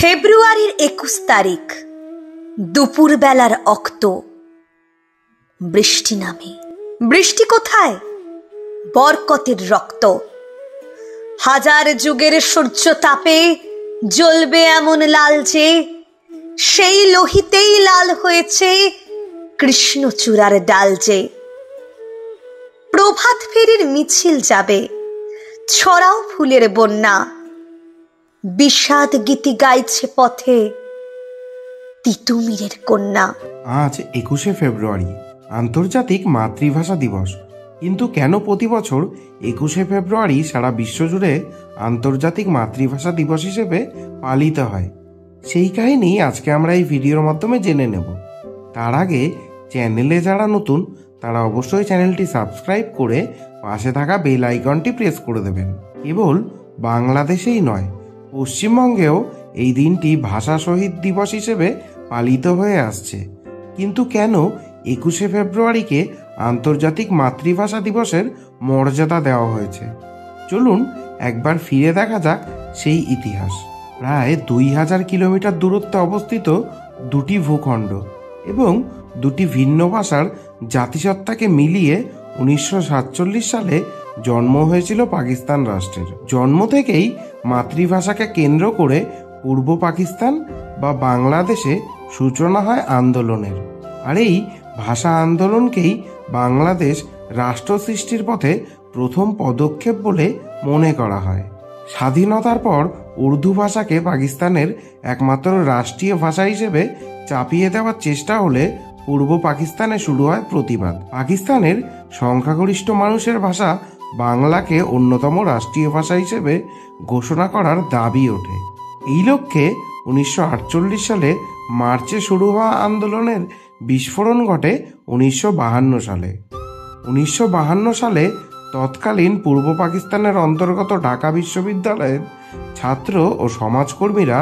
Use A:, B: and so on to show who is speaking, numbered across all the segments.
A: ফেব্রুয়ারির ২১ তারিখ দুপুর বেলার অক্ত। বৃষ্টি নামে। বৃষ্টি কোথায়? বরকতের রক্ত। হাজার যুগের সূর্য তাপে জ্বলবে এমন লাল যে, সেই লোহিতেই লাল হয়েছে কৃষ্ণচূড়ার ডাল যে। প্রভাত ফেরির মিছিল যাবে, ছড়াও ফুলের বন্যা। বিষাদ গীতি গাইছে পথে তিতুমিরের কন্যা।
B: আজ ২১শে ফেব্রুয়ারি, আন্তর্জাতিক মাতৃভাষা দিবস। কিন্তু কেন প্রতি বছর ২১শে ফেব্রুয়ারি সারা বিশ্বজুড়ে আন্তর্জাতিক মাতৃভাষা দিবস হিসেবে পালিত হয়, সেই কাহিনী আজকে আমরা এই ভিডিওর মাধ্যমে জেনে নেব। তার আগে চ্যানেলে যারা নতুন তারা অবশ্যই চ্যানেলটি সাবস্ক্রাইব করে পাশে থাকা বেল আইকনটি প্রেস করে দেবেন। কেবল বাংলাদেশেই নয়, পশ্চিমবঙ্গেও এই দিনটি ভাষা শহীদ দিবস হিসেবে পালিত হয়ে আসছে। কিন্তু কেন ২১শে ফেব্রুয়ারিকে আন্তর্জাতিক মাতৃভাষা দিবসের মর্যাদা দেওয়া হয়েছে, চলুন একবার ফিরে দেখা যাক সেই ইতিহাস। প্রায় ২০০০ কিলোমিটার দূরত্বে অবস্থিত দুটি ভূখণ্ড এবং দুটি ভিন্ন ভাষার জাতিসত্তাকে মিলিয়ে ১৯৪৭ সালে জন্ম হয়েছিল পাকিস্তান রাষ্ট্রের। জন্ম থেকেই মাতৃভাষাকে কেন্দ্র করে পূর্ব পাকিস্তান বা বাংলাদেশে সূচনা হয় আন্দোলনের। আর এই ভাষা আন্দোলনকেই বাংলাদেশ রাষ্ট্র সৃষ্টির পথে প্রথম পদক্ষেপ বলে মনে করা হয়। স্বাধীনতার পর উর্দু ভাষাকে পাকিস্তানের একমাত্র রাষ্ট্রীয় ভাষা হিসেবে চাপিয়ে দেওয়ার চেষ্টা হলে পূর্ব পাকিস্তানে শুরু হয় প্রতিবাদ। পাকিস্তানের সংখ্যাগরিষ্ঠ মানুষের ভাষা বাংলাকে অন্যতম রাষ্ট্রীয় ভাষা হিসেবে ঘোষণা করার দাবি ওঠে। এই লক্ষ্যে ১৯৪৮ সালে মার্চে শুরু হওয়া আন্দোলনের বিস্ফোরণ ঘটে ১৯৫২ সালে। ১৯৫২ সালে তৎকালীন পূর্ব পাকিস্তানের অন্তর্গত ঢাকা বিশ্ববিদ্যালয়ের ছাত্র ও সমাজকর্মীরা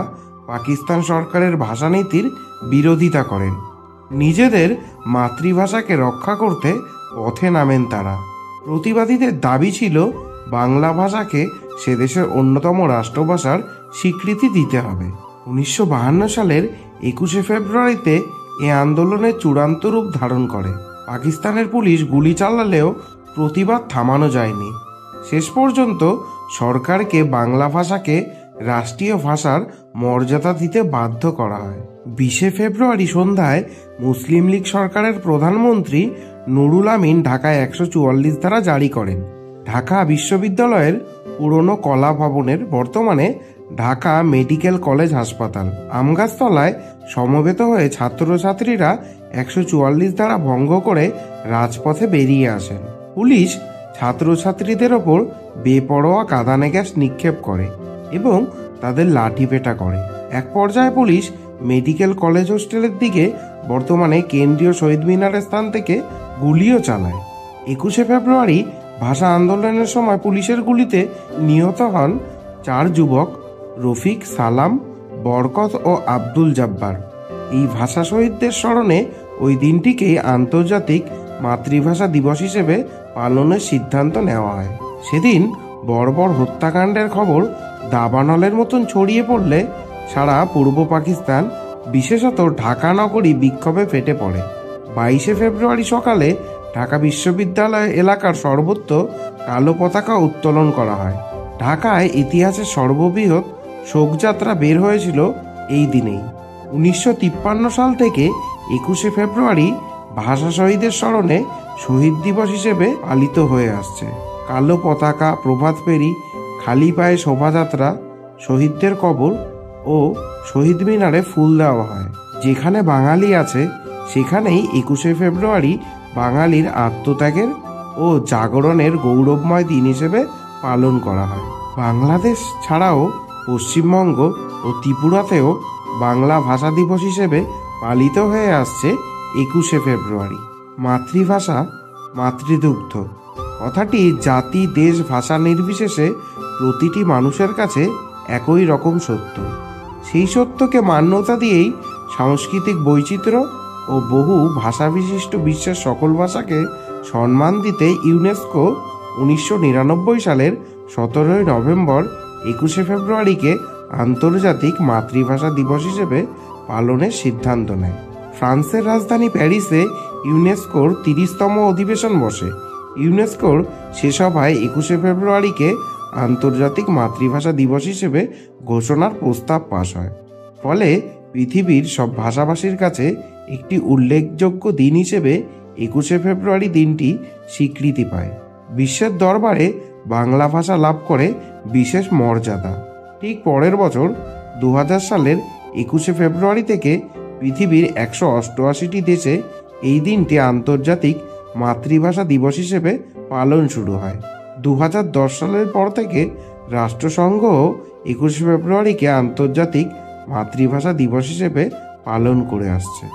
B: পাকিস্তান সরকারের ভাষানীতির বিরোধিতা করেন। নিজেদের মাতৃভাষাকে রক্ষা করতে পথে নামেন তারা। প্রতিবাদীদের দাবি ছিল বাংলা ভাষাকে সে দেশের অন্যতম রাষ্ট্রভাষার স্বীকৃতি দিতে হবে। ১৯৫২ সালের ২১শে ফেব্রুয়ারিতে এ আন্দোলনের চূড়ান্ত রূপ ধারণ করে। পাকিস্তানের পুলিশ গুলি চালালেও প্রতিবাদ থামানো যায়নি। শেষ পর্যন্ত সরকারকে বাংলা ভাষাকে রাষ্ট্রীয় ভাষার মর্যাদা দিতে বাধ্য করা হয়। ২০শে ফেব্রুয়ারি সন্ধ্যায় মুসলিম লীগ সরকারের প্রধানমন্ত্রী নুরুল আমিন ঢাকায় ১৪৪ ধারা জারি করেন। ঢাকা বিশ্ববিদ্যালয়ের পুরনো কলা ভবনের, বর্তমানে ঢাকা মেডিকেল কলেজ হাসপাতাল, আমগাছতলায় সমবেত হয়ে ছাত্রছাত্রীরা ১৪৪ ধারা ভঙ্গ করে রাজপথে বেরিয়ে আসেন। পুলিশ ছাত্রছাত্রীদের ওপর বেপরোয়া কাঁদানে গ্যাস নিক্ষেপ করে এবং তাদের লাঠিপেটা করে। এক পর্যায়ে পুলিশ মেডিকেল কলেজ হোস্টেলের দিকে, বর্তমানে কেন্দ্রীয় শহীদ মিনারের স্থান থেকে গুলিও চালায়। ২১শে ফেব্রুয়ারি ভাষা আন্দোলনের সময় পুলিশের গুলিতে নিহত হন ৪ যুবক: রফিক, সালাম, বরকত ও আব্দুল জব্বার। এই ভাষা শহীদদের স্মরণে ওই দিনটিকেই আন্তর্জাতিক মাতৃভাষা দিবস হিসেবে পালনের সিদ্ধান্ত নেওয়া হয়। সেদিন বর্বর হত্যাকাণ্ডের খবর দাবানলের মতন ছড়িয়ে পড়লে সারা পূর্ব পাকিস্তান, বিশেষত ঢাকা নগরী বিক্ষোভে ফেটে পড়ে। ২২শে ফেব্রুয়ারি সকালে ঢাকা বিশ্ববিদ্যালয় এলাকার সর্বত্র কালো পতাকা উত্তোলন করা হয়। ঢাকায় ইতিহাসের সর্ববৃহৎ শোকযাত্রা বের হয়েছিল এই দিনেই। ১৯৫৩ সাল থেকে ২১শে ফেব্রুয়ারি ভাষা শহীদের স্মরণে শহীদ দিবস হিসেবে পালিত হয়ে আসছে। কালো পতাকা, প্রভাত ফেরি, খালি পায়ে শোভাযাত্রা, শহীদদের কবর ও শহীদ মিনারে ফুল দেওয়া হয়। যেখানে বাঙালি আছে সেখানেই ২১শে ফেব্রুয়ারি বাঙালির আত্মত্যাগের ও জাগরণের গৌরবময় দিন হিসেবে পালন করা হয়। বাংলাদেশ ছাড়াও পশ্চিমবঙ্গ ও ত্রিপুরাতেও বাংলা ভাষা দিবস হিসেবে পালিত হয়ে আসছে ২১শে ফেব্রুয়ারি। মাতৃভাষা মাতৃদুগ্ধ কথাটি জাতি, দেশ, ভাষা নির্বিশেষে প্রতিটি মানুষের কাছে একই রকম সত্য। সেই সত্যকে মান্যতা দিয়েই সাংস্কৃতিক বৈচিত্র্য ও বহু ভাষা বিশিষ্ট বিশ্বের সকল ভাষাকে সম্মান দিতে ইউনেস্কো ১৯৯৯ সালের ১৭ই নভেম্বর ২১শে ফেব্রুয়ারিকে আন্তর্জাতিক মাতৃভাষা দিবস হিসেবে পালনের সিদ্ধান্ত নেয়। ফ্রান্সের রাজধানী প্যারিসে ইউনেস্কোর 30তম অধিবেশন বসে। ইউনেস্কোর সে সভায় 21শে ফেব্রুয়ারিকে আন্তর্জাতিক মাতৃভাষা দিবস হিসেবে ঘোষণার প্রস্তাব পাশ হয়। ফলে পৃথিবীর সব ভাষাভাষীর কাছে একটি উল্লেখযোগ্য দিন হিসেবে 21শে ফেব্রুয়ারি দিনটি স্বীকৃতি পায়। বিশ্বের দরবারে বাংলা ভাষা লাভ করে বিশেষ মর্যাদা। ঠিক পরের বছর 2000 সালের 21শে ফেব্রুয়ারি থেকে পৃথিবীর 188টি দেশে এই দিনটি আন্তর্জাতিক মাতৃভাষা দিবস হিসেবে পালন শুরু হয়। 2010 সালের পর থেকে রাষ্ট্রসংঘও 21শে ফেব্রুয়ারিকে আন্তর্জাতিক মাতৃভাষা দিবস হিসেবে পালন করে আসছে।